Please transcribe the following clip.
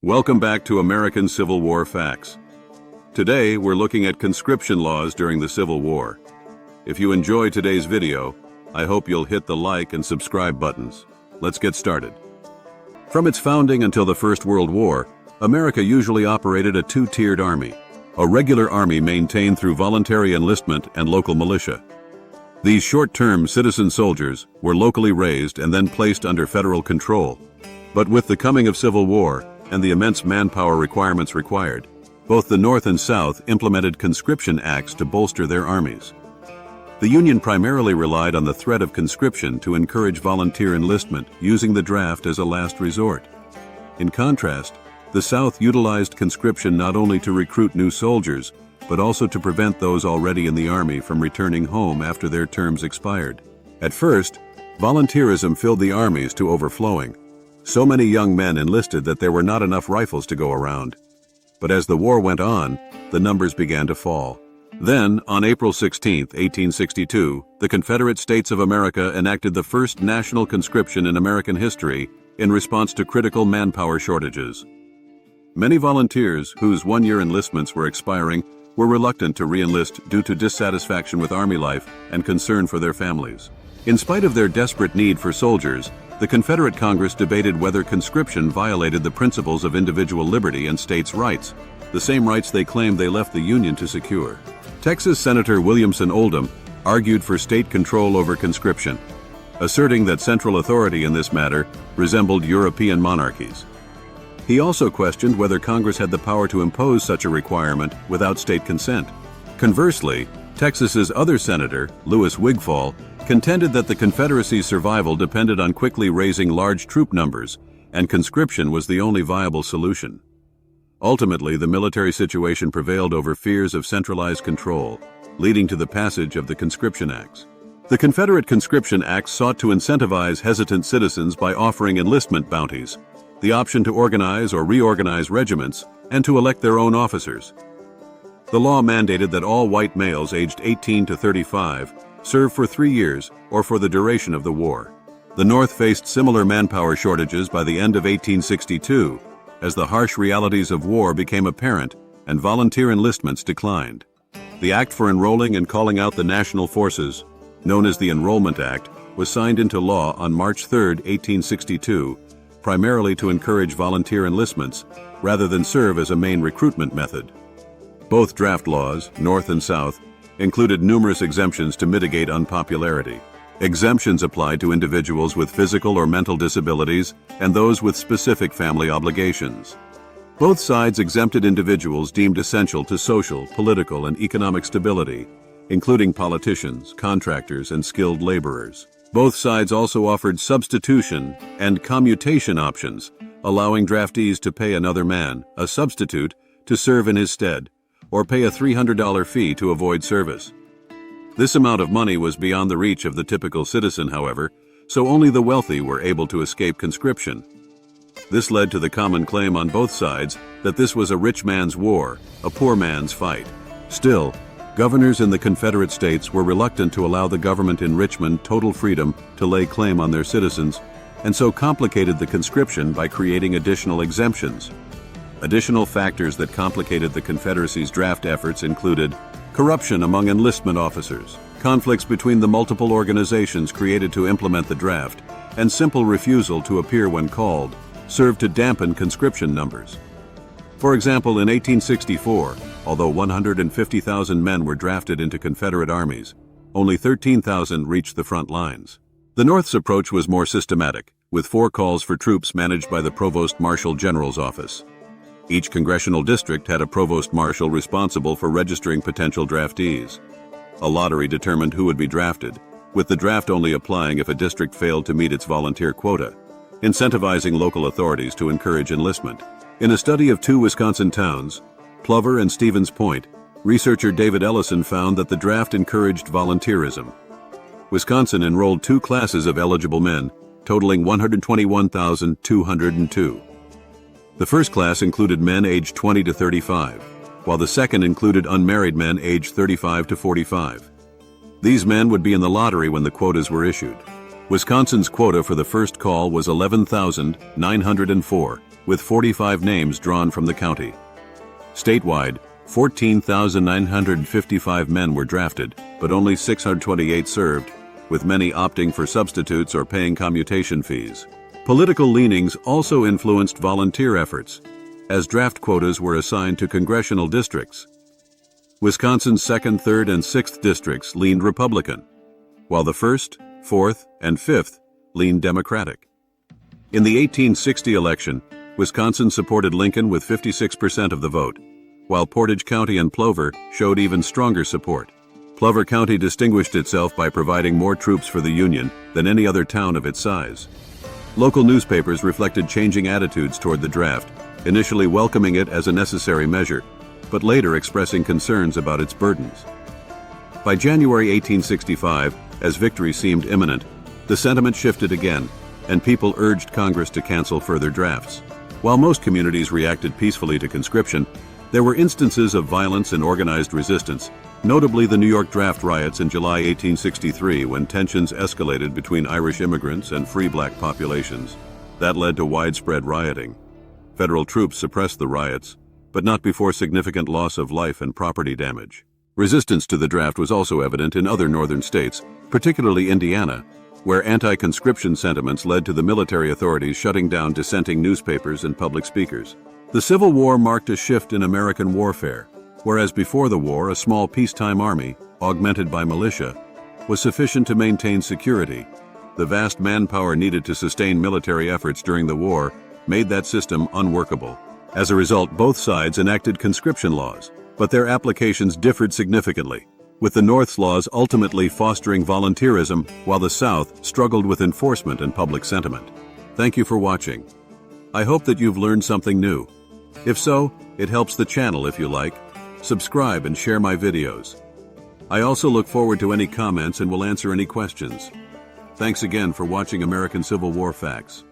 Welcome back to American Civil War Facts. Today, we're looking at conscription laws during the Civil War. If you enjoy today's video, I hope you'll hit the like and subscribe buttons. Let's get started. From its founding until the First World War, America usually operated a two-tiered army, a regular army maintained through voluntary enlistment and local militia. These short-term citizen soldiers were locally raised and then placed under federal control. But with the coming of Civil War and the immense manpower requirements required, both the North and South implemented conscription acts to bolster their armies. The Union primarily relied on the threat of conscription to encourage volunteer enlistment, using the draft as a last resort. In contrast, the South utilized conscription not only to recruit new soldiers, but also to prevent those already in the Army from returning home after their terms expired. At first, volunteerism filled the armies to overflowing. So many young men enlisted that there were not enough rifles to go around. But as the war went on, the numbers began to fall. Then, on April 16, 1862, the Confederate States of America enacted the first national conscription in American history in response to critical manpower shortages. Many volunteers whose one-year enlistments were expiring were reluctant to re-enlist due to dissatisfaction with Army life and concern for their families. In spite of their desperate need for soldiers, the Confederate Congress debated whether conscription violated the principles of individual liberty and states' rights, the same rights they claimed they left the Union to secure. Texas Senator Williamson Oldham argued for state control over conscription, asserting that central authority in this matter resembled European monarchies. He also questioned whether Congress had the power to impose such a requirement without state consent. Conversely, Texas's other senator, Louis Wigfall, contended that the Confederacy's survival depended on quickly raising large troop numbers, and conscription was the only viable solution. Ultimately, the military situation prevailed over fears of centralized control, leading to the passage of the Conscription Acts. The Confederate Conscription Acts sought to incentivize hesitant citizens by offering enlistment bounties, the option to organize or reorganize regiments, and to elect their own officers. The law mandated that all white males aged 18 to 35 serve for 3 years or for the duration of the war. The North faced similar manpower shortages by the end of 1862, as the harsh realities of war became apparent and volunteer enlistments declined. The Act for Enrolling and Calling Out the National Forces, known as the Enrollment Act, was signed into law on March 3, 1862, primarily to encourage volunteer enlistments rather than serve as a main recruitment method. Both draft laws, North and South, included numerous exemptions to mitigate unpopularity. Exemptions applied to individuals with physical or mental disabilities and those with specific family obligations. Both sides exempted individuals deemed essential to social, political, and economic stability, including politicians, contractors, and skilled laborers. Both sides also offered substitution and commutation options, allowing draftees to pay another man, a substitute, to serve in his stead, or pay a $300 fee to avoid service. This amount of money was beyond the reach of the typical citizen, however, so only the wealthy were able to escape conscription. This led to the common claim on both sides that this was a rich man's war, a poor man's fight. Still, governors in the Confederate States were reluctant to allow the government in Richmond total freedom to lay claim on their citizens, and so complicated the conscription by creating additional exemptions. Additional factors that complicated the Confederacy's draft efforts included corruption among enlistment officers, conflicts between the multiple organizations created to implement the draft, and simple refusal to appear when called served to dampen conscription numbers. For example, in 1864, although 150,000 men were drafted into Confederate armies, only 13,000 reached the front lines. The North's approach was more systematic, with 4 calls for troops managed by the Provost Marshal General's office. Each congressional district had a provost marshal responsible for registering potential draftees. A lottery determined who would be drafted, with the draft only applying if a district failed to meet its volunteer quota, incentivizing local authorities to encourage enlistment. In a study of 2 Wisconsin towns, Plover and Stevens Point, researcher David Ellison found that the draft encouraged volunteerism. Wisconsin enrolled 2 classes of eligible men, totaling 121,202. The first class included men aged 20 to 35, while the second included unmarried men aged 35 to 45. These men would be in the lottery when the quotas were issued. Wisconsin's quota for the first call was 11,904, with 45 names drawn from the county. Statewide, 14,955 men were drafted, but only 628 served, with many opting for substitutes or paying commutation fees. Political leanings also influenced volunteer efforts, as draft quotas were assigned to congressional districts. Wisconsin's 2nd, 3rd, and 6th districts leaned Republican, while the 1st, 4th, and 5th leaned Democratic. In the 1860 election, Wisconsin supported Lincoln with 56% of the vote, while Portage County and Plover showed even stronger support. Plover County distinguished itself by providing more troops for the Union than any other town of its size. Local newspapers reflected changing attitudes toward the draft, initially welcoming it as a necessary measure, but later expressing concerns about its burdens. By January 1865, as victory seemed imminent, the sentiment shifted again, and people urged Congress to cancel further drafts. While most communities reacted peacefully to conscription, there were instances of violence and organized resistance, notably the New York draft riots in July 1863 when tensions escalated between Irish immigrants and free black populations. That led to widespread rioting. Federal troops suppressed the riots, but not before significant loss of life and property damage. Resistance to the draft was also evident in other northern states, particularly Indiana, where anti-conscription sentiments led to the military authorities shutting down dissenting newspapers and public speakers. The Civil War marked a shift in American warfare, whereas before the war a small peacetime army, augmented by militia, was sufficient to maintain security. The vast manpower needed to sustain military efforts during the war made that system unworkable. As a result, both sides enacted conscription laws, but their applications differed significantly, with the North's laws ultimately fostering volunteerism while the South struggled with enforcement and public sentiment. Thank you for watching. I hope that you've learned something new. If so, it helps the channel if you like. Subscribe and share my videos. I also look forward to any comments and will answer any questions. Thanks again for watching American Civil War Facts.